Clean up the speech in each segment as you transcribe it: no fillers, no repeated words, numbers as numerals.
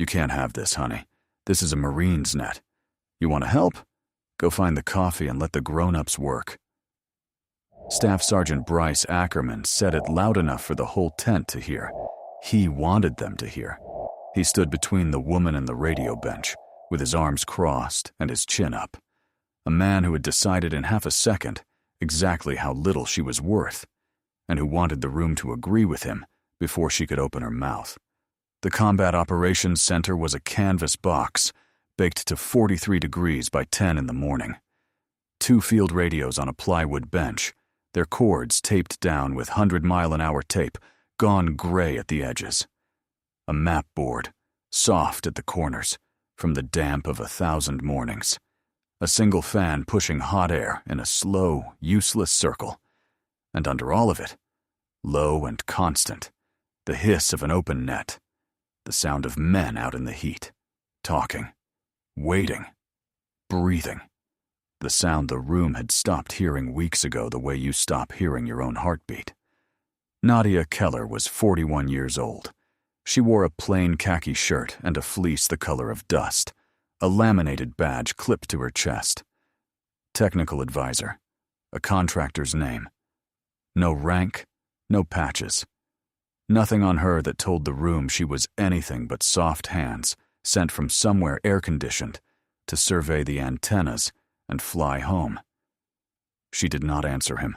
"You can't have this, honey. This is a Marine's net. You want to help? Go find the coffee and let the grown-ups work." Staff Sergeant Bryce Ackerman said it loud enough for the whole tent to hear. He wanted them to hear. He stood between the woman and the radio bench, with his arms crossed and his chin up. A man who had decided in half a second exactly how little she was worth, and who wanted the room to agree with him before she could open her mouth. The Combat Operations Center was a canvas box, baked to 43 degrees by 10 in the morning. 2 field radios on a plywood bench, their cords taped down with 100-mile-an-hour tape, gone gray at the edges. A map board, soft at the corners, from the damp of 1,000 mornings. A single fan pushing hot air in a slow, useless circle. And under all of it, low and constant, the hiss of an open net, the sound of men out in the heat, talking, waiting, breathing. The sound the room had stopped hearing weeks ago the way you stop hearing your own heartbeat. Nadia Keller was 41 years old. She wore a plain khaki shirt and a fleece the color of dust, a laminated badge clipped to her chest. Technical advisor, a contractor's name. No rank, no patches. Nothing on her that told the room she was anything but soft hands sent from somewhere air-conditioned to survey the antennas and fly home. She did not answer him.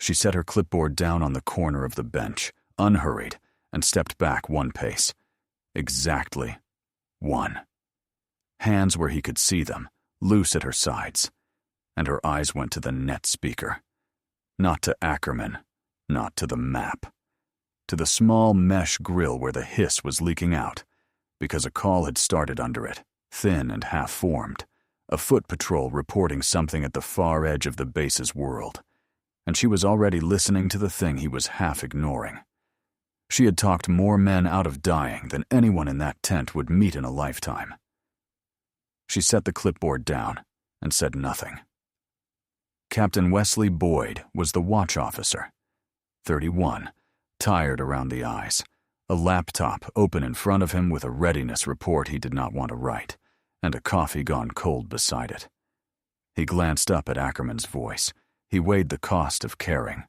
She set her clipboard down on the corner of the bench, unhurried, and stepped back 1 pace. Exactly 1. Hands where he could see them, loose at her sides, and her eyes went to the net speaker. Not to Ackerman, not to the map. To the small mesh grill where the hiss was leaking out, because a call had started under it, thin and half-formed, a foot patrol reporting something at the far edge of the base's world, and she was already listening to the thing he was half ignoring. She had talked more men out of dying than anyone in that tent would meet in a lifetime. She set the clipboard down and said nothing. Captain Wesley Boyd was the watch officer. 31, tired around the eyes, a laptop open in front of him with a readiness report he did not want to write, and a coffee gone cold beside it. He glanced up at Ackerman's voice. He weighed the cost of caring.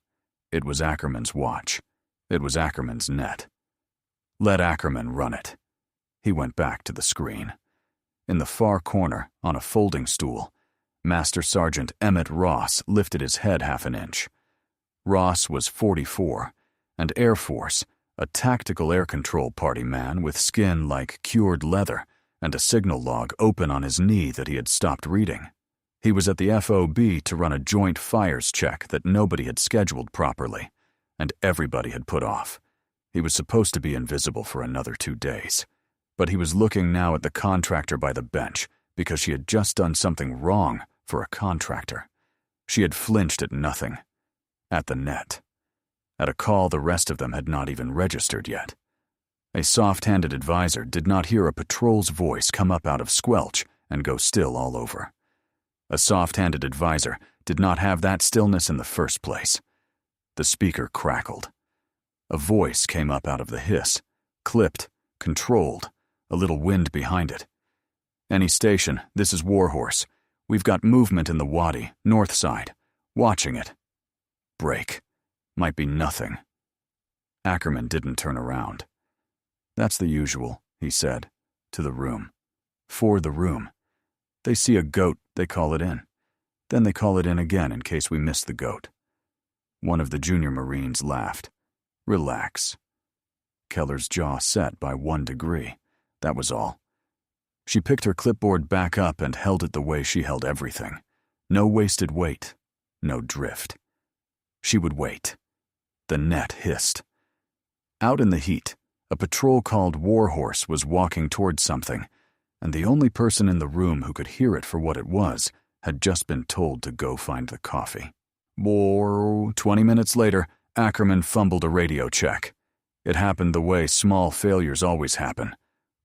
It was Ackerman's watch. It was Ackerman's net. Let Ackerman run it. He went back to the screen. In the far corner, on a folding stool, Master Sergeant Emmett Ross lifted his head half an inch. Ross was 44, and Air Force, a tactical air control party man with skin like cured leather and a signal log open on his knee that he had stopped reading. He was at the FOB to run a joint fires check that nobody had scheduled properly, and everybody had put off. He was supposed to be invisible for another 2 days, but he was looking now at the contractor by the bench because she had just done something wrong for a contractor. She had flinched at nothing. At the net. At a call the rest of them had not even registered yet. A soft-handed advisor did not hear a patrol's voice come up out of squelch and go still all over. A soft-handed advisor did not have that stillness in the first place. The speaker crackled. A voice came up out of the hiss, clipped, controlled, a little wind behind it. "Any station, this is Warhorse. We've got movement in the wadi, north side. Watching it. Break. Might be nothing." Ackerman didn't turn around. "That's the usual," he said, to the room. "For the room. They see a goat, they call it in. Then they call it in again in case we miss the goat." One of the junior Marines laughed. "Relax." Keller's jaw set by 1 degree. That was all. She picked her clipboard back up and held it the way she held everything. No wasted weight. No drift. She would wait. The net hissed. Out in the heat, a patrol called Warhorse was walking towards something, and the only person in the room who could hear it for what it was had just been told to go find the coffee. 20 minutes later, Ackerman fumbled a radio check. It happened the way small failures always happen.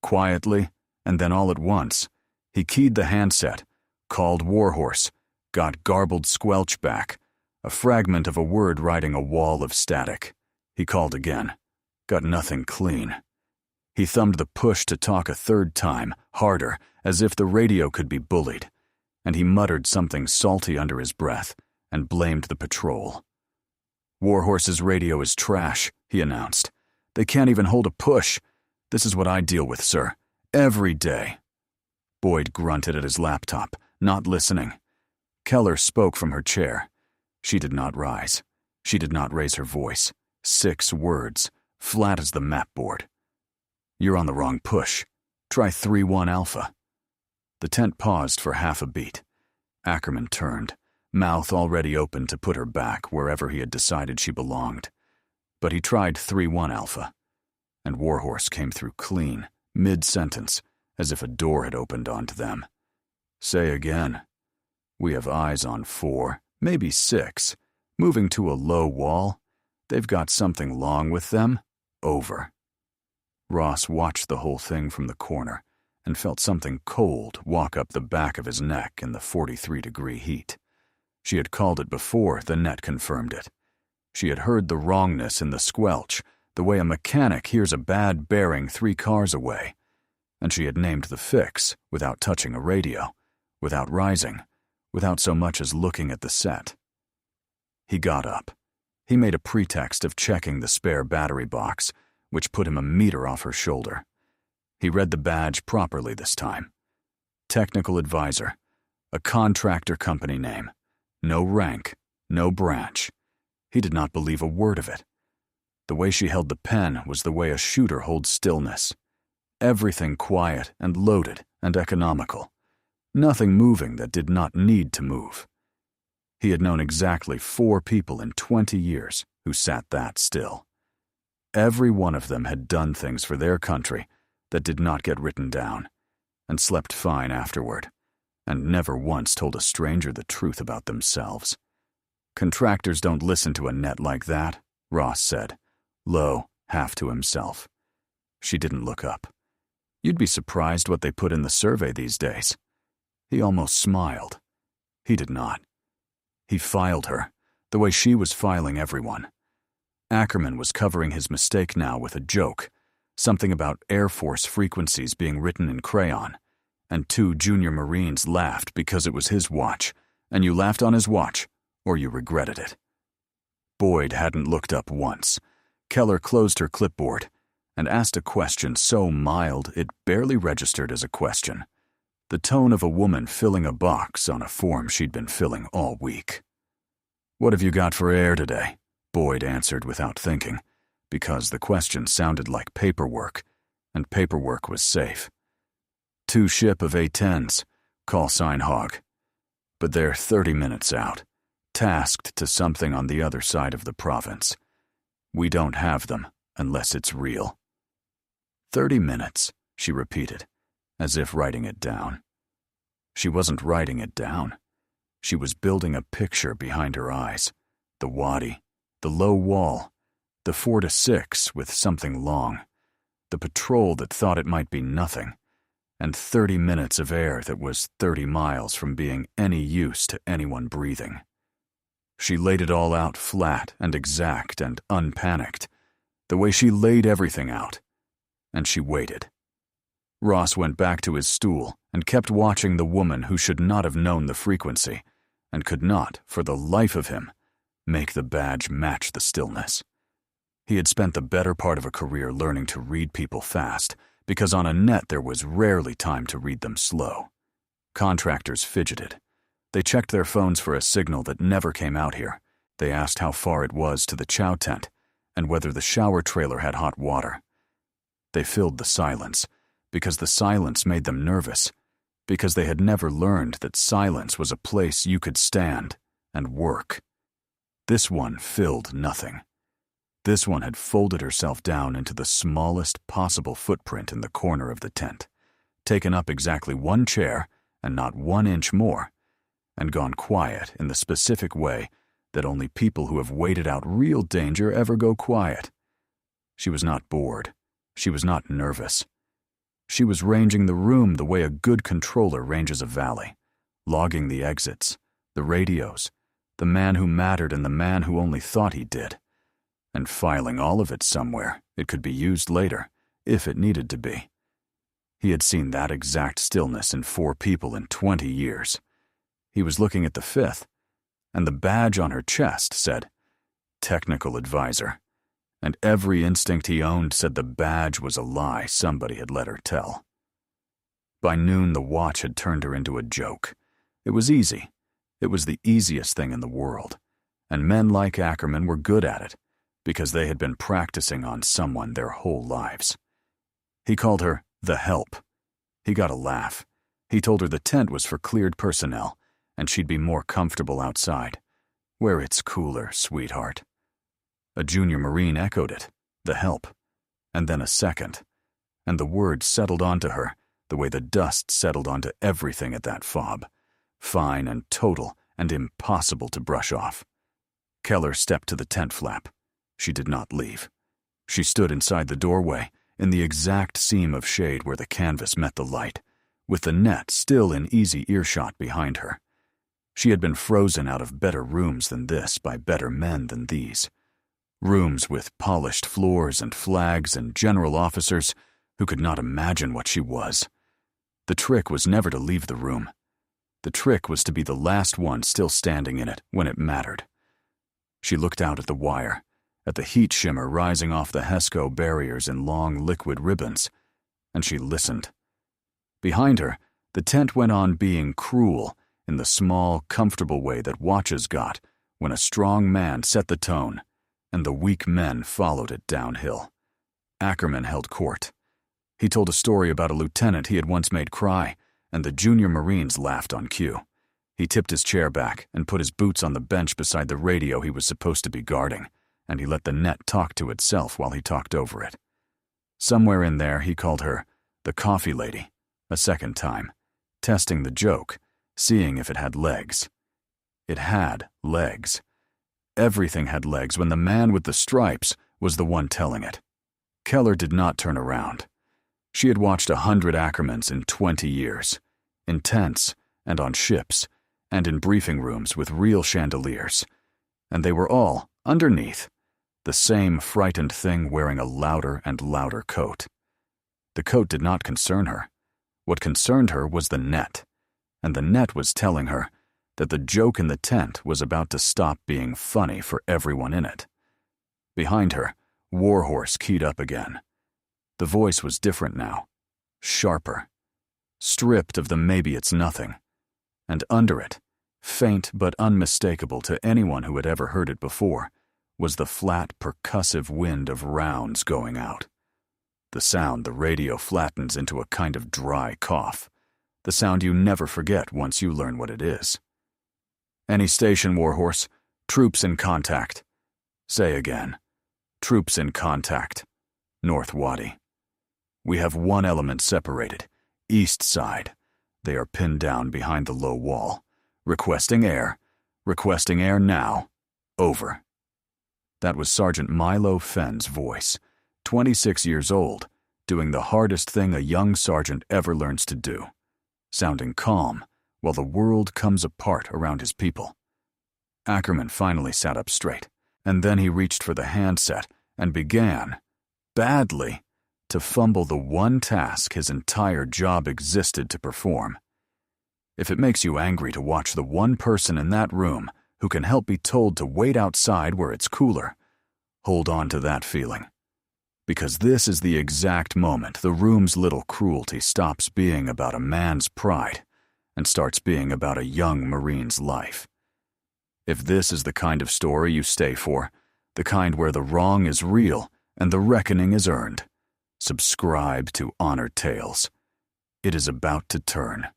Quietly, and then all at once. He keyed the handset, called Warhorse, got garbled squelch back, a fragment of a word riding a wall of static. He called again. Got nothing clean. He thumbed the push to talk a third time, harder, as if the radio could be bullied, and he muttered something salty under his breath and blamed the patrol. "Warhorse's radio is trash," he announced. "They can't even hold a push. This is what I deal with, sir. Every day." Boyd grunted at his laptop, not listening. Keller spoke from her chair. She did not rise. She did not raise her voice. 6 words, flat as the map board. "You're on the wrong push. Try 3-1 Alpha." The tent paused for half a beat. Ackerman turned, mouth already open to put her back wherever he had decided she belonged. But he tried 3-1 Alpha, and Warhorse came through clean, mid-sentence, as if a door had opened onto them. "Say again. We have eyes on 4, maybe 6, moving to a low wall. They've got something long with them. Over." Ross watched the whole thing from the corner and felt something cold walk up the back of his neck in the 43-degree heat. She had called it before the net confirmed it. She had heard the wrongness in the squelch, the way a mechanic hears a bad bearing 3 cars away, and she had named the fix without touching a radio, without rising, without so much as looking at the set. He got up. He made a pretext of checking the spare battery box, which put him a meter off her shoulder. He read the badge properly this time. Technical advisor, a contractor company name, no rank, no branch. He did not believe a word of it. The way she held the pen was the way a shooter holds stillness. Everything quiet and loaded and economical. Nothing moving that did not need to move. He had known exactly 4 people in 20 years who sat that still. Every one of them had done things for their country that did not get written down, and slept fine afterward, and never once told a stranger the truth about themselves. "Contractors don't listen to a net like that," Ross said, low, half to himself. She didn't look up. "You'd be surprised what they put in the survey these days." He almost smiled. He did not. He filed her, the way she was filing everyone. Ackerman was covering his mistake now with a joke, something about Air Force frequencies being written in crayon, and 2 junior Marines laughed because it was his watch, and you laughed on his watch, or you regretted it. Boyd hadn't looked up once. Keller closed her clipboard and asked a question so mild it barely registered as a question. The tone of a woman filling a box on a form she'd been filling all week. "What have you got for air today?" Boyd answered without thinking, because the question sounded like paperwork, and paperwork was safe. 2 ship of A-10s, call sign Hog. But they're 30 minutes out, tasked to something on the other side of the province. We don't have them unless it's real. 30 minutes, she repeated, as if writing it down. She wasn't writing it down. She was building a picture behind her eyes. The wadi, the low wall, the 4 to 6 with something long, the patrol that thought it might be nothing, and 30 minutes of air that was 30 miles from being any use to anyone breathing. She laid it all out flat and exact and unpanicked, the way she laid everything out, and she waited. Ross went back to his stool and kept watching the woman who should not have known the frequency, and could not, for the life of him, make the badge match the stillness. He had spent the better part of a career learning to read people fast, because on a net there was rarely time to read them slow. Contractors fidgeted. They checked their phones for a signal that never came out here. They asked how far it was to the chow tent, and whether the shower trailer had hot water. They filled the silence, because the silence made them nervous, because they had never learned that silence was a place you could stand and work. This one filled nothing. This one had folded herself down into the smallest possible footprint in the corner of the tent, taken up exactly 1 chair and not 1 inch more, and gone quiet in the specific way that only people who have waited out real danger ever go quiet. She was not bored. She was not nervous. She was ranging the room the way a good controller ranges a valley, logging the exits, the radios, the man who mattered and the man who only thought he did, and filing all of it somewhere it could be used later, if it needed to be. He had seen that exact stillness in 4 people in 20 years. He was looking at the 5th, and the badge on her chest said, Technical Advisor, and every instinct he owned said the badge was a lie somebody had let her tell. By noon, the watch had turned her into a joke. It was easy. It was the easiest thing in the world, and men like Ackerman were good at it because they had been practicing on someone their whole lives. He called her the help. He got a laugh. He told her the tent was for cleared personnel, and she'd be more comfortable outside, where it's cooler, sweetheart. A junior Marine echoed it, the help, and then a second, and the word settled onto her the way the dust settled onto everything at that FOB, fine and total and impossible to brush off. Keller stepped to the tent flap. She did not leave. She stood inside the doorway, in the exact seam of shade where the canvas met the light, with the net still in easy earshot behind her. She had been frozen out of better rooms than this by better men than these. Rooms with polished floors and flags and general officers who could not imagine what she was. The trick was never to leave the room. The trick was to be the last one still standing in it when it mattered. She looked out at the wire, at the heat shimmer rising off the HESCO barriers in long liquid ribbons, and she listened. Behind her, the tent went on being cruel in the small, comfortable way that watches got when a strong man set the tone, and the weak men followed it downhill. Ackerman held court. He told a story about a lieutenant he had once made cry, and the junior Marines laughed on cue. He tipped his chair back and put his boots on the bench beside the radio he was supposed to be guarding, and he let the net talk to itself while he talked over it. Somewhere in there he called her the coffee lady, a second time, testing the joke, seeing if it had legs. It had legs. Everything had legs when the man with the stripes was the one telling it. Keller did not turn around. She had watched 100 Ackermans in 20 years, in tents and on ships and in briefing rooms with real chandeliers, and they were all, underneath, the same frightened thing wearing a louder and louder coat. The coat did not concern her. What concerned her was the net, and the net was telling her that the joke in the tent was about to stop being funny for everyone in it. Behind her, Warhorse keyed up again. The voice was different now, sharper, stripped of the maybe it's nothing, and under it, faint but unmistakable to anyone who had ever heard it before, was the flat, percussive wind of rounds going out. The sound the radio flattens into a kind of dry cough, the sound you never forget once you learn what it is. Any station, Warhorse. Troops in contact. Say again. Troops in contact. North Wadi. We have one element separated. East side. They are pinned down behind the low wall. Requesting air. Requesting air now. Over. That was Sergeant Milo Fenn's voice, 26 years old, doing the hardest thing a young sergeant ever learns to do, sounding calm while the world comes apart around his people. Ackerman finally sat up straight, and then he reached for the handset and began, badly, to fumble the one task his entire job existed to perform. If it makes you angry to watch the one person in that room who can help be told to wait outside where it's cooler, hold on to that feeling. Because this is the exact moment the room's little cruelty stops being about a man's pride and starts being about a young Marine's life. If this is the kind of story you stay for, the kind where the wrong is real and the reckoning is earned, subscribe to Honor Tales. It is about to turn.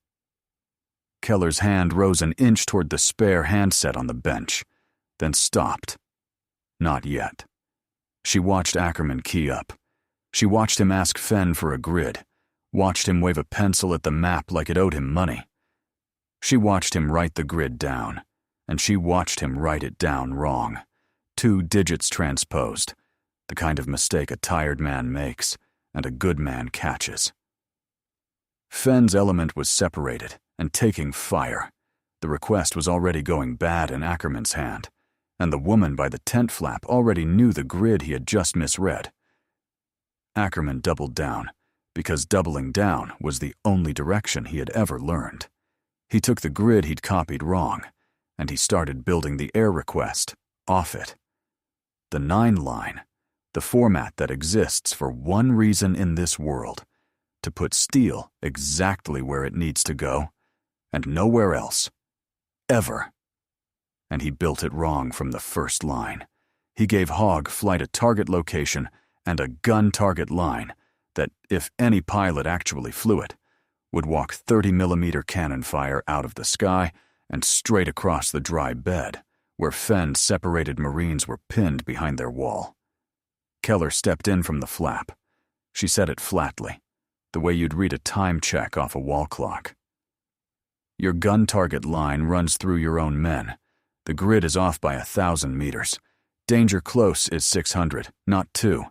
Keller's hand rose an inch toward the spare handset on the bench, then stopped. Not yet. She watched Ackerman key up. She watched him ask Fenn for a grid, watched him wave a pencil at the map like it owed him money. She watched him write the grid down, and she watched him write it down wrong. 2 digits transposed, the kind of mistake a tired man makes and a good man catches. Fenn's element was separated and taking fire. The request was already going bad in Ackerman's hand, and the woman by the tent flap already knew the grid he had just misread. Ackerman doubled down, because doubling down was the only direction he had ever learned. He took the grid he'd copied wrong, and he started building the air request off it. The 9 line, the format that exists for one reason in this world, to put steel exactly where it needs to go, and nowhere else. Ever. And he built it wrong from the first line. He gave Hogg flight a target location and a gun target line that, if any pilot actually flew it, would walk 30mm cannon fire out of the sky and straight across the dry bed, where Fenn's separated Marines were pinned behind their wall. Keller stepped in from the flap. She said it flatly, the way you'd read a time check off a wall clock. Your gun target line runs through your own men. The grid is off by 1,000 meters. Danger close is 600, not 2.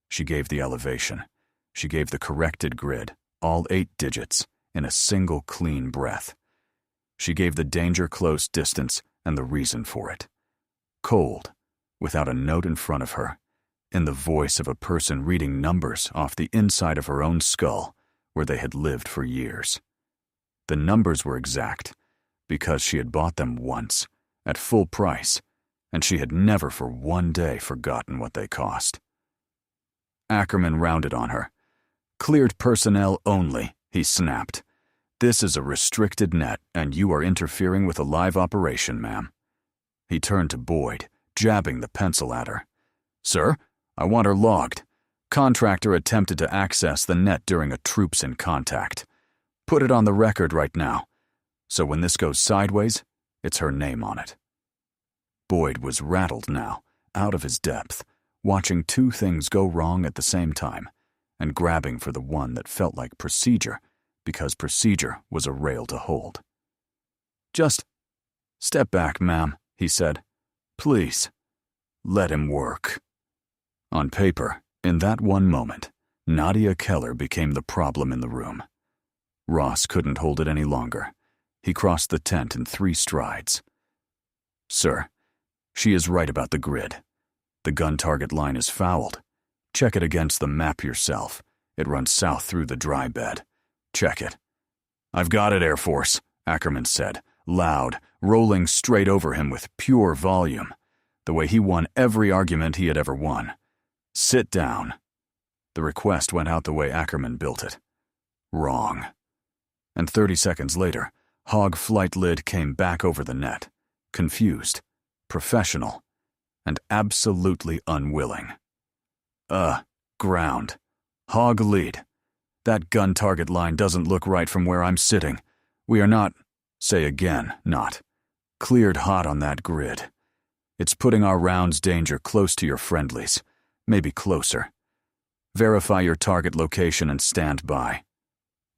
She gave the elevation. She gave the corrected grid, all 8 digits, in a single clean breath. She gave the danger close distance and the reason for it. Cold, without a note in front of her, in the voice of a person reading numbers off the inside of her own skull, where they had lived for years. The numbers were exact, because she had bought them once, at full price, and she had never for one day forgotten what they cost. Ackerman rounded on her. Cleared personnel only, he snapped. This is a restricted net, and you are interfering with a live operation, ma'am. He turned to Boyd, jabbing the pencil at her. Sir, I want her logged. Contractor attempted to access the net during a troops in contact. Put it on the record right now, so when this goes sideways, it's her name on it. Boyd was rattled now, out of his depth, watching 2 things go wrong at the same time, and grabbing for the one that felt like procedure, because procedure was a rail to hold. Just step back, ma'am, he said. Please, let him work. On paper, in that one moment, Nadia Keller became the problem in the room. Ross couldn't hold it any longer. He crossed the tent in 3 strides. Sir, she is right about the grid. The gun target line is fouled. Check it against the map yourself. It runs south through the dry bed. Check it. I've got it, Air Force, Ackerman said, loud, rolling straight over him with pure volume, the way he won every argument he had ever won. Sit down. The request went out the way Ackerman built it. Wrong. And 30 seconds later, Hogg flight lid came back over the net, confused, professional, and absolutely unwilling. Ground. Hogg lead. That gun target line doesn't look right from where I'm sitting. We are not, say again, not, cleared hot on that grid. It's putting our rounds danger close to your friendlies, maybe closer. Verify your target location and stand by.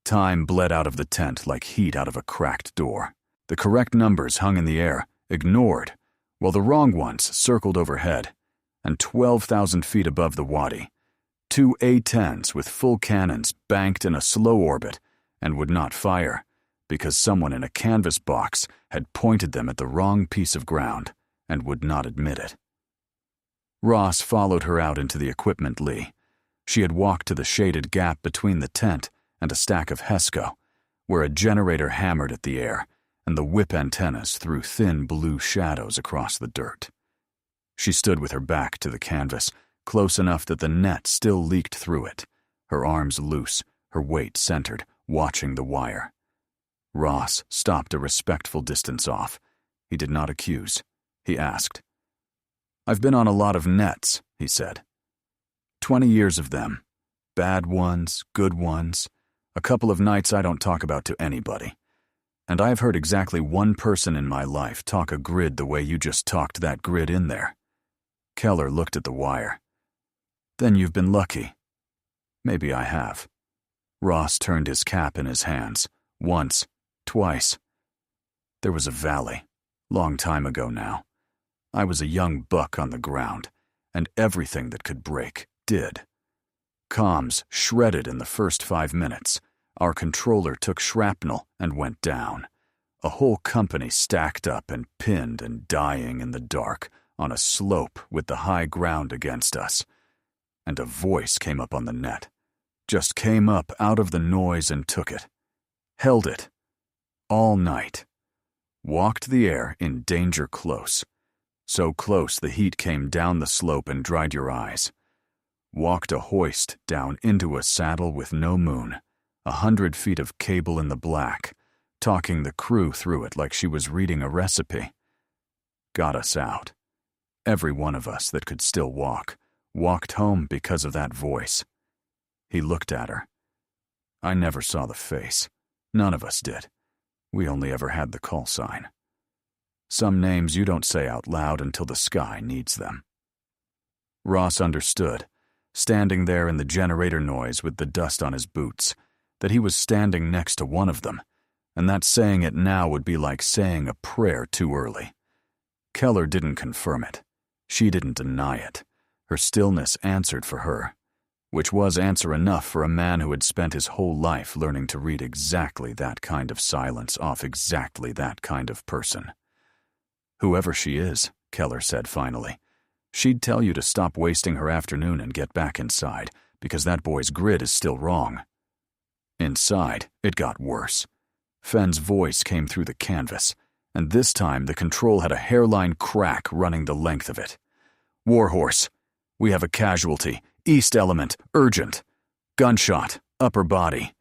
Time bled out of the tent like heat out of a cracked door. The correct numbers hung in the air, ignored, while the wrong ones circled overhead, and 12,000 feet above the wadi, 2 A-10s with full cannons banked in a slow orbit and would not fire because someone in a canvas box had pointed them at the wrong piece of ground and would not admit it. Ross followed her out into the equipment lee. She had walked to the shaded gap between the tent and a stack of HESCO, where a generator hammered at the air and the whip antennas threw thin blue shadows across the dirt. She stood with her back to the canvas, close enough that the net still leaked through it, her arms loose, her weight centered, watching the wire. Ross stopped a respectful distance off. He did not accuse. He asked. I've been on a lot of nets, he said. 20 years of them. Bad ones, good ones. A couple of nights I don't talk about to anybody. And I have heard exactly one person in my life talk a grid the way you just talked that grid in there. Keller looked at the wire. Then you've been lucky. Maybe I have. Ross turned his cap in his hands. Once. Twice. There was a valley. Long time ago now. I was a young buck on the ground, and everything that could break did. Comms shredded in the first 5 minutes. Our controller took shrapnel and went down. A whole company stacked up and pinned and dying in the dark on a slope with the high ground against us. and a voice came up on the net. Just came up out of the noise and took it. Held it. All night. Walked the air in danger close. So close the heat came down the slope and dried your eyes. Walked a hoist down into a saddle with no moon, 100 feet of cable in the black, talking the crew through it like she was reading a recipe. Got us out. Every one of us that could still walk, walked home because of that voice. He looked at her. I never saw the face. None of us did. We only ever had the call sign. Some names you don't say out loud until the sky needs them. Ross understood, standing there in the generator noise with the dust on his boots, that he was standing next to one of them, and that saying it now would be like saying a prayer too early. Keller didn't confirm it. She didn't deny it. Her stillness answered for her, which was answer enough for a man who had spent his whole life learning to read exactly that kind of silence off exactly that kind of person. Whoever she is, Keller said finally, she'd tell you to stop wasting her afternoon and get back inside, because that boy's grid is still wrong. Inside, it got worse. Fenn's voice came through the canvas, and this time the control had a hairline crack running the length of it. Warhorse, we have a casualty. East element, urgent. Gunshot, upper body.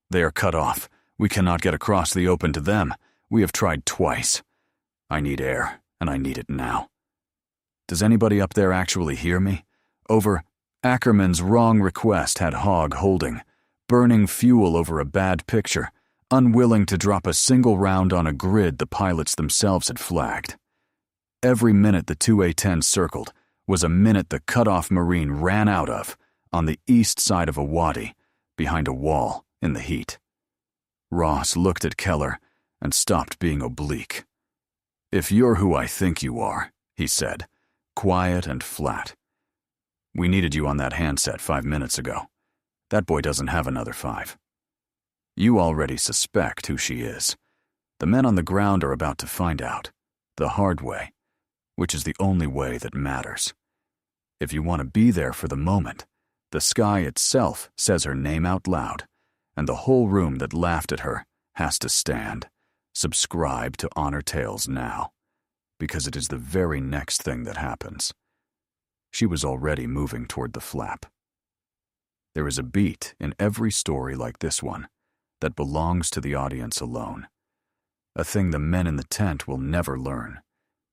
They are cut off. We cannot get across the open to them. We have tried twice. I need air, and I need it now. Does anybody up there actually hear me? Over. Ackerman's wrong request had Hogg holding, burning fuel over a bad picture, unwilling to drop a single round on a grid the pilots themselves had flagged. Every minute the 2A-10 circled was a minute the cut-off Marine ran out of, on the east side of a wadi, behind a wall, in the heat. Ross looked at Keller and stopped being oblique. If you're who I think you are, he said, quiet and flat. We needed you on that handset 5 minutes ago. That boy doesn't have another 5. You already suspect who she is. The men on the ground are about to find out, the hard way, which is the only way that matters. If you want to be there for the moment, the sky itself says her name out loud, and the whole room that laughed at her has to stand. Subscribe to Honor Tales now, because it is the very next thing that happens. She was already moving toward the flap. There is a beat in every story like this one that belongs to the audience alone, a thing the men in the tent will never learn,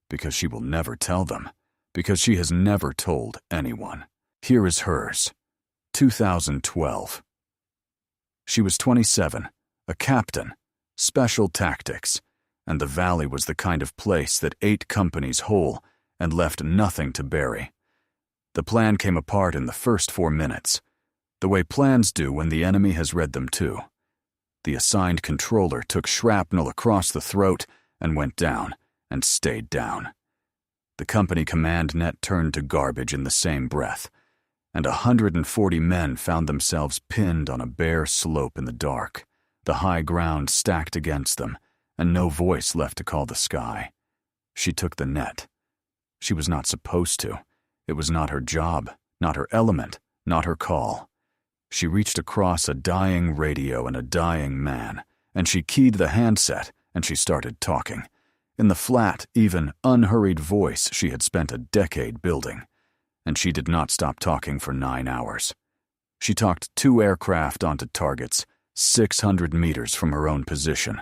because she will never tell them, because she has never told anyone. Here is hers. 2012. She was 27, a captain, special tactics, and the valley was the kind of place that ate companies whole and left nothing to bury. The plan came apart in the first 4 minutes, the way plans do when the enemy has read them too. The assigned controller took shrapnel across the throat and went down, and stayed down. The company command net turned to garbage in the same breath, and 140 men found themselves pinned on a bare slope in the dark, the high ground stacked against them, and no voice left to call the sky. She took the net. She was not supposed to. It was not her job, not her element, not her call. She reached across a dying radio and a dying man, and she keyed the handset, and she started talking, in the flat, even, unhurried voice she had spent a decade building. And she did not stop talking for 9 hours. She talked 2 aircraft onto targets, 600 meters from her own position,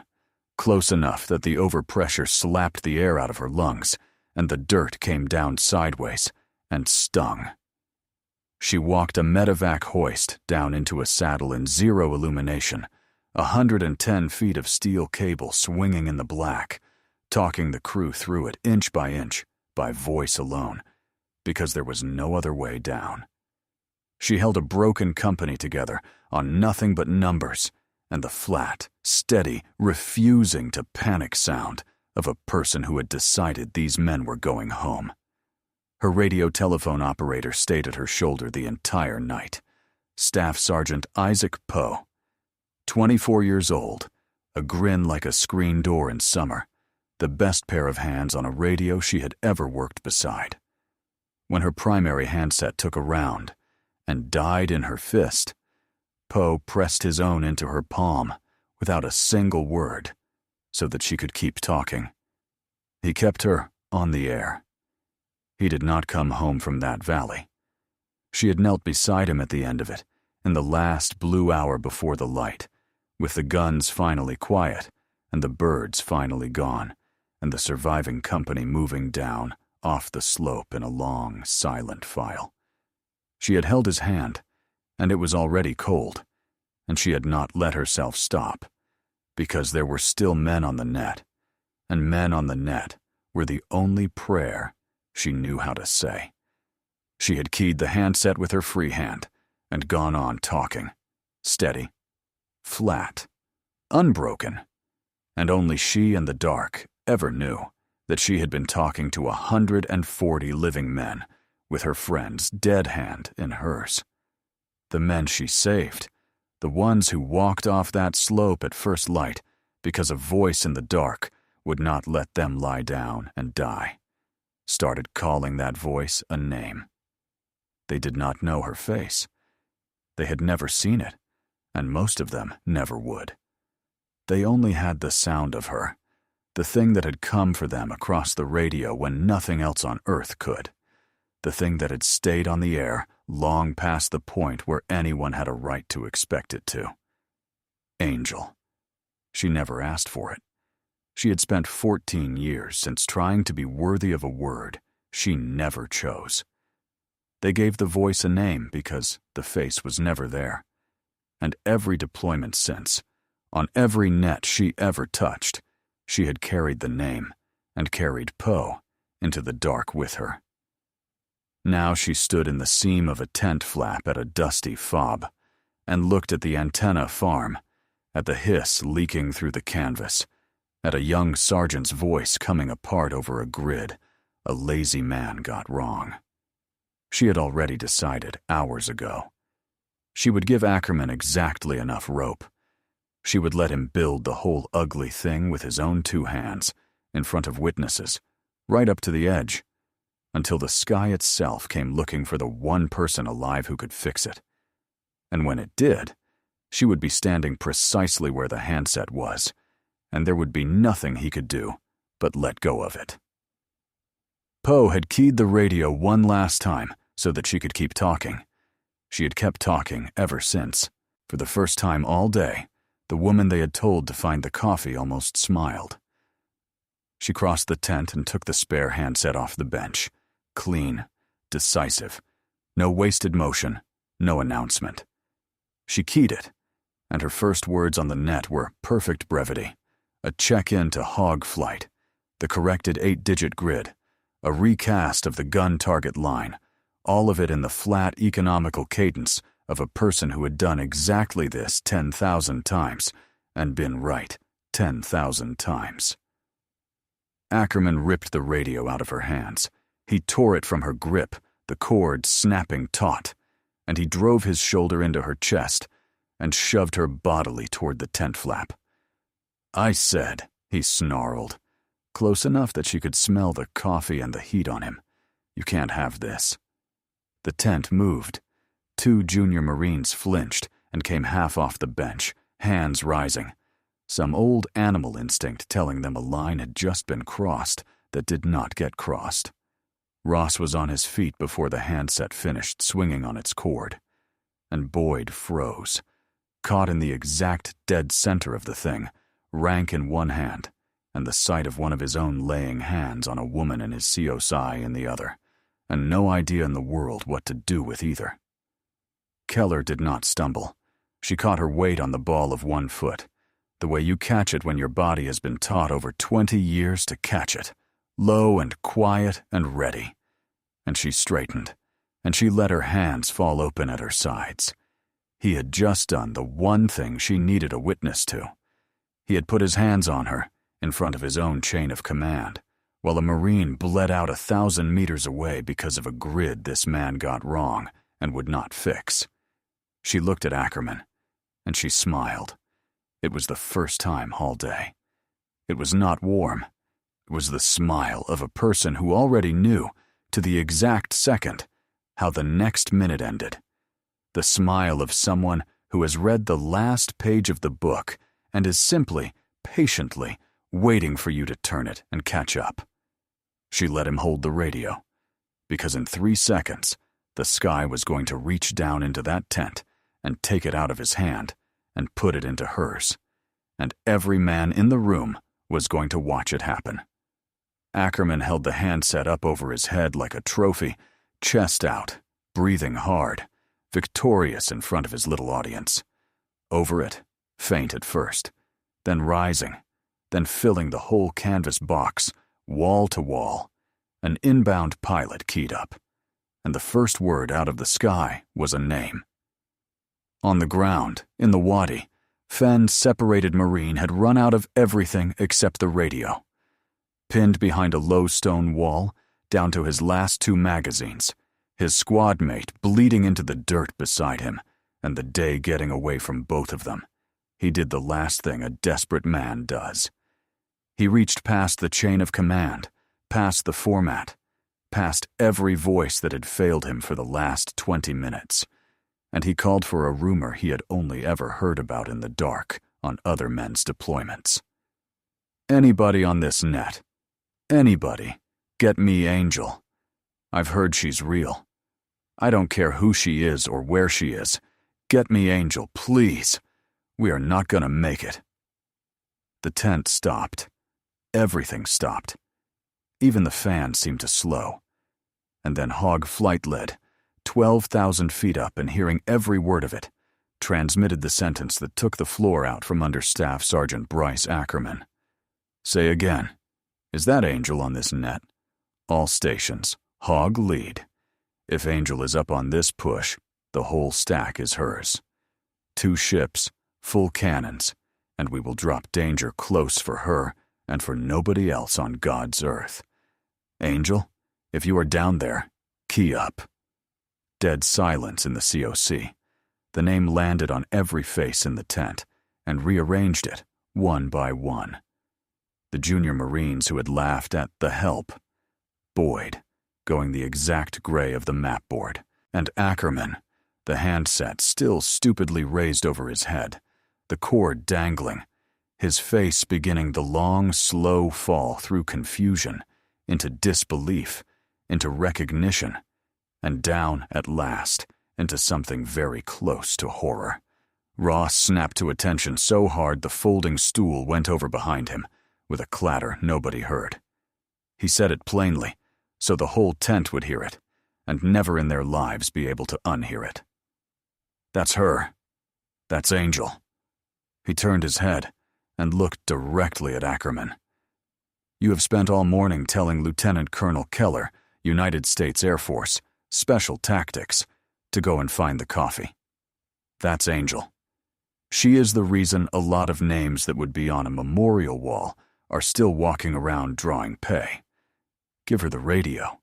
close enough that the overpressure slapped the air out of her lungs, and the dirt came down sideways, and stung. She walked a medevac hoist down into a saddle in zero illumination, 110 feet of steel cable swinging in the black, talking the crew through it inch, by voice alone, because there was no other way down. She held a broken company together on nothing but numbers and the flat, steady, refusing to panic sound of a person who had decided these men were going home. Her radio telephone operator stayed at her shoulder the entire night. Staff Sergeant Isaac Poe, 24 years old, a grin like a screen door in summer, the best pair of hands on a radio she had ever worked beside. When her primary handset took a round, and died in her fist. Poe pressed his own into her palm without a single word so that she could keep talking. He kept her on the air. He did not come home from that valley. She had knelt beside him at the end of it, in the last blue hour before the light, with the guns finally quiet and the birds finally gone, and the surviving company moving down off the slope in a long, silent file. She had held his hand, and it was already cold, and she had not let herself stop, because there were still men on the net, and men on the net were the only prayer she knew how to say. She had keyed the handset with her free hand and gone on talking, steady, flat, unbroken, and only she and the dark ever knew that she had been talking to 140 living men with her friend's dead hand in hers. The men she saved, the ones who walked off that slope at first light because a voice in the dark would not let them lie down and die, started calling that voice a name. They did not know her face. They had never seen it, and most of them never would. They only had the sound of her, the thing that had come for them across the radio when nothing else on earth could, the thing that had stayed on the air long past the point where anyone had a right to expect it to. Angel. She never asked for it. She had spent 14 years since trying to be worthy of a word she never chose. They gave the voice a name because the face was never there. And every deployment since, on every net she ever touched, she had carried the name and carried Poe into the dark with her. Now she stood in the seam of a tent flap at a dusty FOB and looked at the antenna farm, at the hiss leaking through the canvas, at a young sergeant's voice coming apart over a grid a lazy man got wrong. She had already decided hours ago. She would give Ackerman exactly enough rope. She would let him build the whole ugly thing with his own 2 hands, in front of witnesses, right up to the edge, until the sky itself came looking for the one person alive who could fix it. And when it did, she would be standing precisely where the handset was, and there would be nothing he could do but let go of it. Poe had keyed the radio one last time so that she could keep talking. She had kept talking ever since. For the first time all day, the woman they had told to find the coffee almost smiled. She crossed the tent and took the spare handset off the bench. Clean, decisive, no wasted motion, no announcement. She keyed it, and her first words on the net were perfect brevity, a check-in to hog flight, the corrected 8-digit grid, a recast of the gun target line, all of it in the flat economical cadence of a person who had done exactly this 10,000 times and been right 10,000 times. Ackerman ripped the radio out of her hands. He tore it from her grip, the cord snapping taut, and he drove his shoulder into her chest and shoved her bodily toward the tent flap. "I said," he snarled, close enough that she could smell the coffee and the heat on him, "you can't have this." The tent moved. 2 junior Marines flinched and came half off the bench, hands rising, some old animal instinct telling them a line had just been crossed that did not get crossed. Ross was on his feet before the handset finished swinging on its cord, and Boyd froze, caught in the exact dead center of the thing, rank in one hand, and the sight of one of his own laying hands on a woman in his COSI in the other, and no idea in the world what to do with either. Keller did not stumble. She caught her weight on the ball of one foot, the way you catch it when your body has been taught over 20 years to catch it, low and quiet and ready. And she straightened, and she let her hands fall open at her sides. He had just done the one thing she needed a witness to. He had put his hands on her, in front of his own chain of command, while a Marine bled out 1,000 meters away because of a grid this man got wrong and would not fix. She looked at Ackerman, and she smiled. It was the first time all day. It was not warm. It was the smile of a person who already knew, to the exact second, how the next minute ended, the smile of someone who has read the last page of the book and is simply, patiently, waiting for you to turn it and catch up. She let him hold the radio, because in 3 seconds, the sky was going to reach down into that tent and take it out of his hand and put it into hers, and every man in the room was going to watch it happen. Ackerman held the handset up over his head like a trophy, chest out, breathing hard, victorious in front of his little audience. Over it, faint at first, then rising, then filling the whole canvas box, wall to wall. An inbound pilot keyed up, and the first word out of the sky was a name. On the ground, in the wadi, Fenn's separated Marine had run out of everything except the radio. Pinned behind a low stone wall, down to his last 2 magazines, his squad mate bleeding into the dirt beside him, and the day getting away from both of them, he did the last thing a desperate man does. He reached past the chain of command, past the format, past every voice that had failed him for the last 20 minutes, and he called for a rumor he had only ever heard about in the dark on other men's deployments. Anybody on this net, anybody, get me Angel. I've heard she's real. I don't care who she is or where she is. Get me Angel, please. We are not gonna make it. The tent stopped. Everything stopped. Even the fan seemed to slow. And then Hogg flight led, 12,000 feet up and hearing every word of it, transmitted the sentence that took the floor out from under Staff Sergeant Bryce Ackerman. Say again. Is that Angel on this net? All stations. Hogg lead. If Angel is up on this push, the whole stack is hers. 2 ships, full cannons, and we will drop danger close for her and for nobody else on God's earth. Angel, if you are down there, key up. Dead silence in the COC. The name landed on every face in the tent and rearranged it, one by one. The junior Marines who had laughed at the help. Boyd, going the exact gray of the map board, and Ackerman, the handset still stupidly raised over his head, the cord dangling, his face beginning the long, slow fall through confusion, into disbelief, into recognition, and down at last into something very close to horror. Ross snapped to attention so hard the folding stool went over behind him, with a clatter nobody heard. He said it plainly, so the whole tent would hear it, and never in their lives be able to unhear it. That's her. That's Angel. He turned his head and looked directly at Ackerman. You have spent all morning telling Lieutenant Colonel Keller, United States Air Force, Special Tactics, to go and find the coffee. That's Angel. She is the reason a lot of names that would be on a memorial wall are still walking around drawing pay. Give her the radio.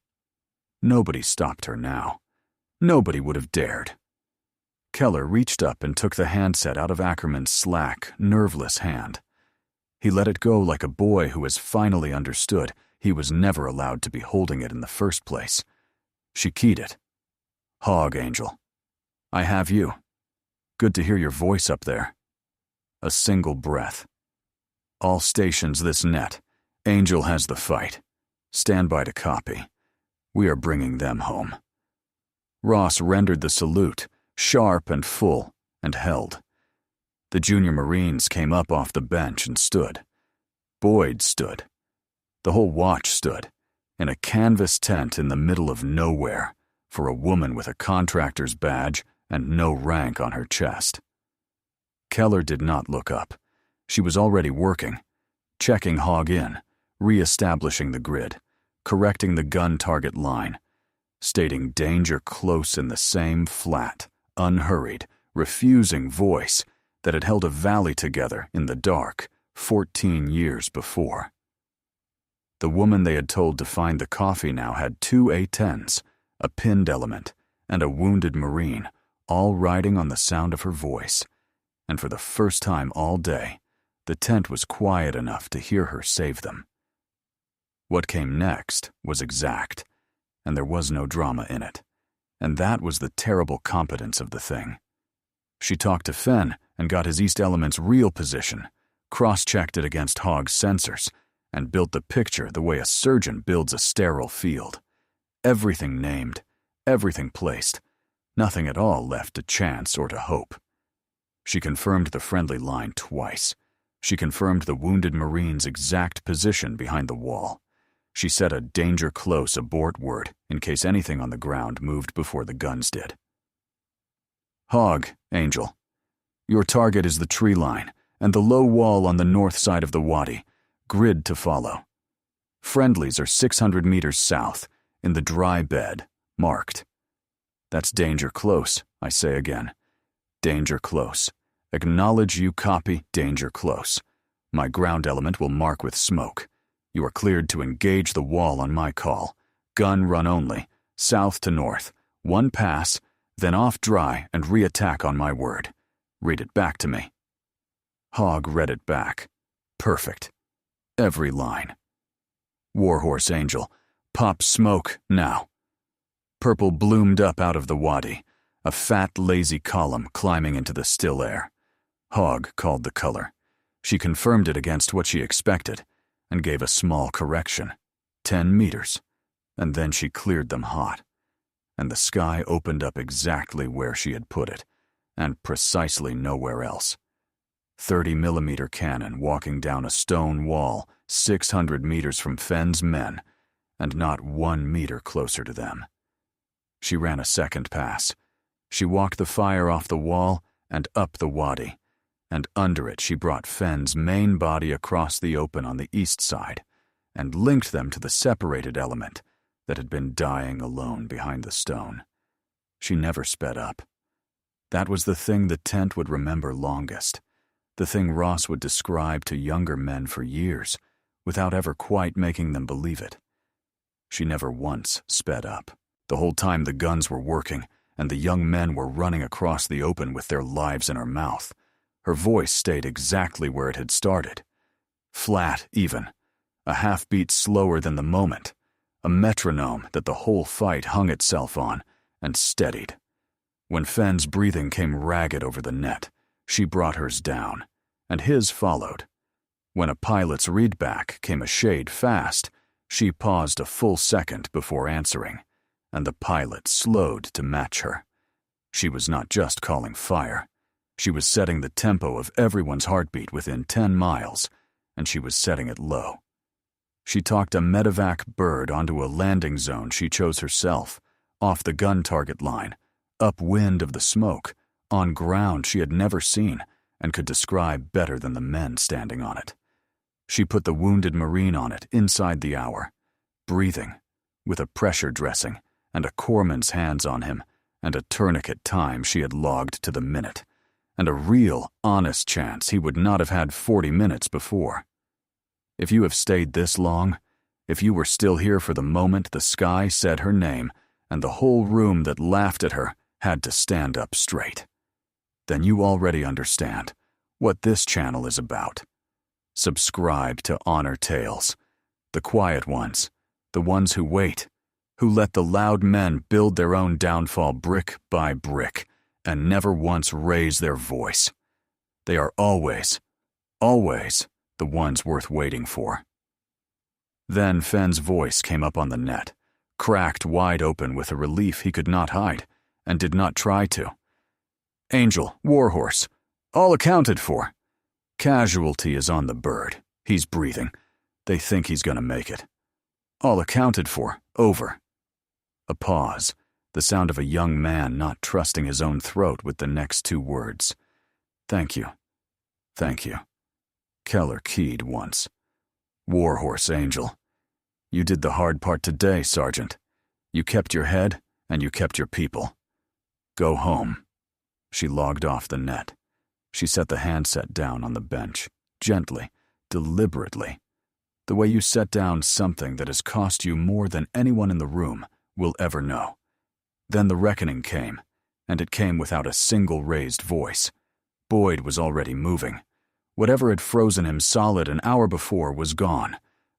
Nobody stopped her now. Nobody would have dared. Keller reached up and took the handset out of Ackerman's slack, nerveless hand. He let it go like a boy who has finally understood he was never allowed to be holding it in the first place. She keyed it. Hogg, Angel. I have you. Good to hear your voice up there. A single breath. All stations this net. Angel has the fight. Stand by to copy. We are bringing them home. Ross rendered the salute, sharp and full, and held. The junior Marines came up off the bench and stood. Boyd stood. The whole watch stood, in a canvas tent in the middle of nowhere, for a woman with a contractor's badge and no rank on her chest. Keller did not look up. She was already working, checking Hogg in, re-establishing the grid, correcting the gun target line, stating danger close in the same flat, unhurried, refusing voice that had held a valley together in the dark 14 years before. The woman they had told to find the coffee now had 2 A-10s, a pinned element, and a wounded Marine, all riding on the sound of her voice, and for the first time all day, the tent was quiet enough to hear her save them. What came next was exact, and there was no drama in it. And that was the terrible competence of the thing. She talked to Fen and got his East Element's real position, cross-checked it against Hogg's sensors, and built the picture the way a surgeon builds a sterile field. Everything named, everything placed, nothing at all left to chance or to hope. She confirmed the friendly line twice. She confirmed the wounded Marine's exact position behind the wall. She set a danger close abort word in case anything on the ground moved before the guns did. Hogg, Angel. Your target is the tree line and the low wall on the north side of the wadi. Grid to follow. Friendlies are 600 meters south, in the dry bed, marked. That's danger close, I say again. Danger close. Acknowledge you copy, danger close. My ground element will mark with smoke. You are cleared to engage the wall on my call. Gun run only, south to north. One pass, then off dry and re-attack on my word. Read it back to me. Hogg read it back. Perfect. Every line. Warhorse Angel, pop smoke now. Purple bloomed up out of the wadi, a fat, lazy column climbing into the still air. Hogg called the color. She confirmed it against what she expected and gave a small correction. 10 meters. And then she cleared them hot. And the sky opened up exactly where she had put it, and precisely nowhere else. 30mm cannon walking down a stone wall 600 meters from Fen's men, and not 1 meter closer to them. She ran a second pass. She walked the fire off the wall and up the wadi, and under it she brought Fen's main body across the open on the east side, and linked them to the separated element that had been dying alone behind the stone. She never sped up. That was the thing the tent would remember longest, the thing Ross would describe to younger men for years, without ever quite making them believe it. She never once sped up. The whole time the guns were working, and the young men were running across the open with their lives in her mouth, her voice stayed exactly where it had started. Flat, even. A half-beat slower than the moment. A metronome that the whole fight hung itself on, and steadied. When Fen's breathing came ragged over the net, she brought hers down, and his followed. When a pilot's readback came a shade fast, she paused a full second before answering, and the pilot slowed to match her. She was not just calling fire. She was setting the tempo of everyone's heartbeat within 10 miles, and she was setting it low. She talked a medevac bird onto a landing zone she chose herself, off the gun target line, upwind of the smoke, on ground she had never seen and could describe better than the men standing on it. She put the wounded Marine on it inside the hour, breathing, with a pressure dressing and a corpsman's hands on him, and a tourniquet time she had logged to the minute, and a real, honest chance he would not have had 40 minutes before. If you have stayed this long, if you were still here for the moment the sky said her name, and the whole room that laughed at her had to stand up straight, then you already understand what this channel is about. Subscribe to Honor Tales, the quiet ones, the ones who wait, who let the loud men build their own downfall brick by brick and never once raise their voice. They are always, always the ones worth waiting for. Then Fen's voice came up on the net, cracked wide open with a relief he could not hide, and did not try to. Angel, Warhorse, all accounted for. Casualty is on the bird. He's breathing. They think he's gonna make it. All accounted for. Over. A pause, the sound of a young man not trusting his own throat with the next two words. Thank you. Thank you. Keller keyed once. Warhorse Angel. You did the hard part today, Sergeant. You kept your head, and you kept your people. Go home. She logged off the net. She set the handset down on the bench, gently, deliberately. The way you set down something that has cost you more than anyone in the room will ever know. Then the reckoning came, and it came without a single raised voice. Boyd was already moving. Whatever had frozen him solid an hour before was gone,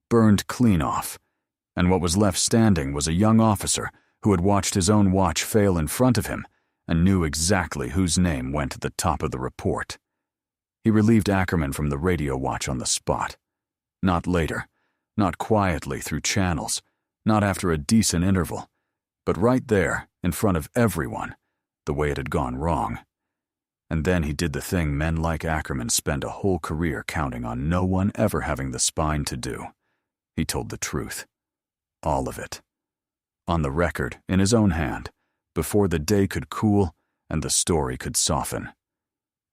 burned clean off, and what was left standing was a young officer who had watched his own watch fail in front of him and knew exactly whose name went at the top of the report. He relieved Ackerman from the radio watch on the spot. Not later, not quietly through channels, not after a decent interval, but right there, in front of everyone, the way it had gone wrong. And then he did the thing men like Ackerman spend a whole career counting on no one ever having the spine to do. He told the truth. All of it. On the record, in his own hand, before the day could cool and the story could soften.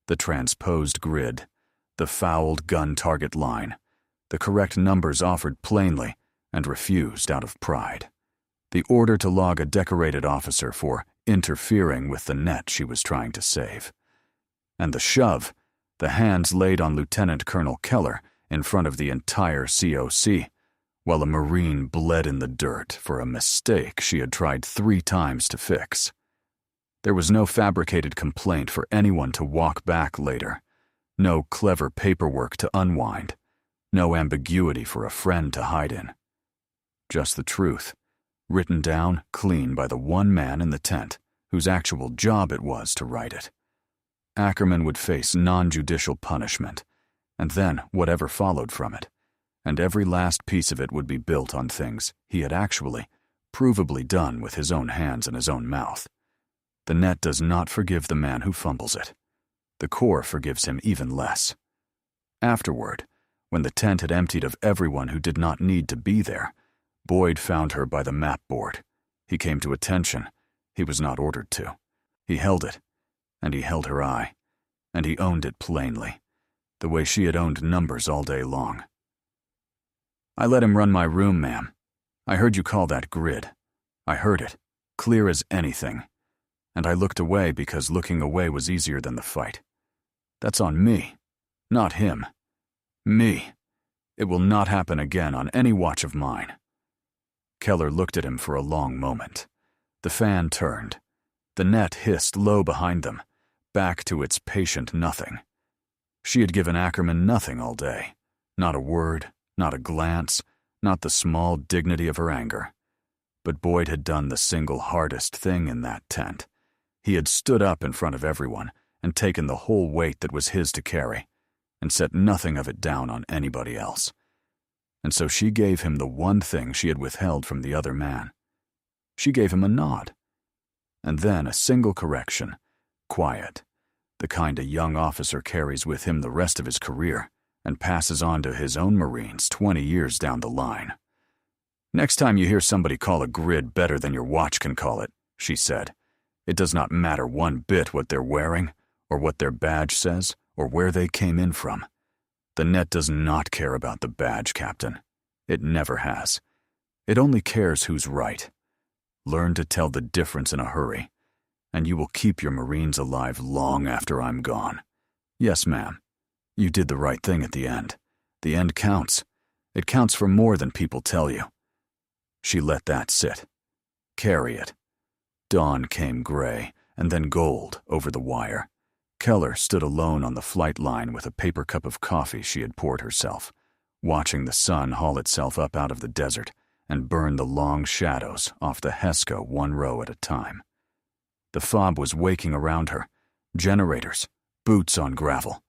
The transposed grid, the fouled gun target line, the correct numbers offered plainly and refused out of pride. The order to log a decorated officer for interfering with the net she was trying to save. And the shove, the hands laid on Lieutenant Colonel Keller in front of the entire COC, while a Marine bled in the dirt for a mistake she had tried 3 times to fix. There was no fabricated complaint for anyone to walk back later, no clever paperwork to unwind, no ambiguity for a friend to hide in. Just the truth, written down clean by the one man in the tent whose actual job it was to write it. Ackerman would face non-judicial punishment, and then whatever followed from it, and every last piece of it would be built on things he had actually, provably done with his own hands and his own mouth. The net does not forgive the man who fumbles it. The Corps forgives him even less. Afterward, when the tent had emptied of everyone who did not need to be there, Boyd found her by the map board. He came to attention. He was not ordered to. He held it, and he held her eye, and he owned it plainly, the way she had owned numbers all day long. "I let him run my room, ma'am. I heard you call that grid. I heard it, clear as anything. And I looked away because looking away was easier than the fight. That's on me, not him. Me. It will not happen again on any watch of mine." Keller looked at him for a long moment. The fan turned. The net hissed low behind them, back to its patient nothing. She had given Ackerman nothing all day. Not a word, not a glance, not the small dignity of her anger. But Boyd had done the single hardest thing in that tent. He had stood up in front of everyone and taken the whole weight that was his to carry, and set nothing of it down on anybody else. And so she gave him the one thing she had withheld from the other man. She gave him a nod. And then a single correction, quiet, the kind a young officer carries with him the rest of his career and passes on to his own Marines 20 years down the line. "Next time you hear somebody call a grid better than your watch can call it," she said, "it does not matter one bit what they're wearing, or what their badge says, or where they came in from. The net does not care about the badge, Captain. It never has. It only cares who's right. Learn to tell the difference in a hurry, and you will keep your Marines alive long after I'm gone. Yes, ma'am. You did the right thing at the end. The end counts. It counts for more than people tell you." She let that sit. Carry it. Dawn came gray, and then gold over the wire. Keller stood alone on the flight line with a paper cup of coffee she had poured herself, watching the sun haul itself up out of the desert and burn the long shadows off the Hesco one row at a time. The FOB was waking around her. Generators, boots on gravel,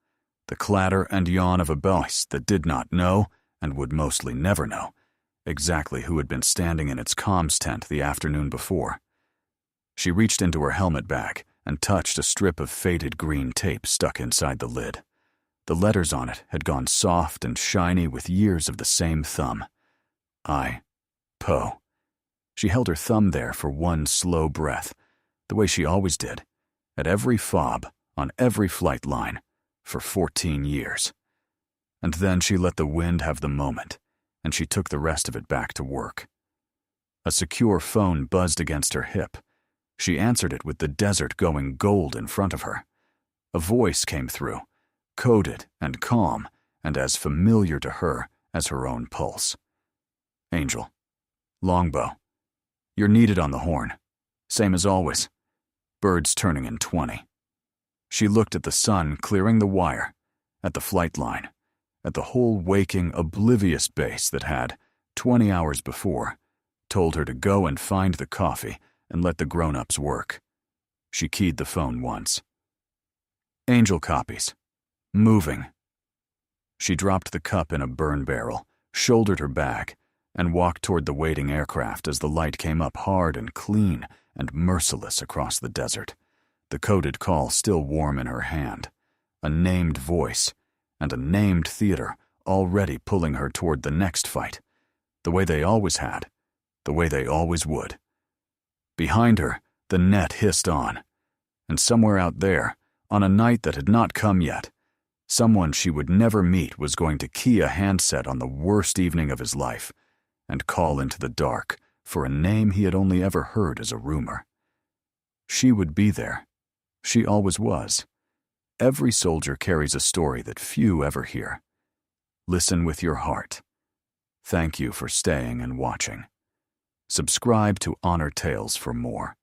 the clatter and yawn of a beast that did not know, and would mostly never know, exactly who had been standing in its comms tent the afternoon before. She reached into her helmet bag and touched a strip of faded green tape stuck inside the lid. The letters on it had gone soft and shiny with years of the same thumb. Poe. She held her thumb there for one slow breath, the way she always did, at every FOB, on every flight line, for 14 years. And then she let the wind have the moment, and she took the rest of it back to work. A secure phone buzzed against her hip. She answered it with the desert going gold in front of her. A voice came through, coded and calm, and as familiar to her as her own pulse. "Angel. Longbow. You're needed on the horn. Same as always. Birds turning in 20. She looked at the sun clearing the wire, at the flight line, at the whole waking, oblivious base that had, 20 hours before, told her to go and find the coffee and let the grown-ups work. She keyed the phone once. Angel copies. Moving. She dropped the cup in a burn barrel, shouldered her bag, and walked toward the waiting aircraft as the light came up hard and clean and merciless across the desert, the coded call still warm in her hand, a named voice, and a named theater already pulling her toward the next fight, the way they always had, the way they always would. Behind her, the net hissed on, and somewhere out there, on a night that had not come yet, someone she would never meet was going to key a handset on the worst evening of his life and call into the dark for a name he had only ever heard as a rumor. She would be there. She always was. Every soldier carries a story that few ever hear. Listen with your heart. Thank you for staying and watching. Subscribe to Honor Tales for more.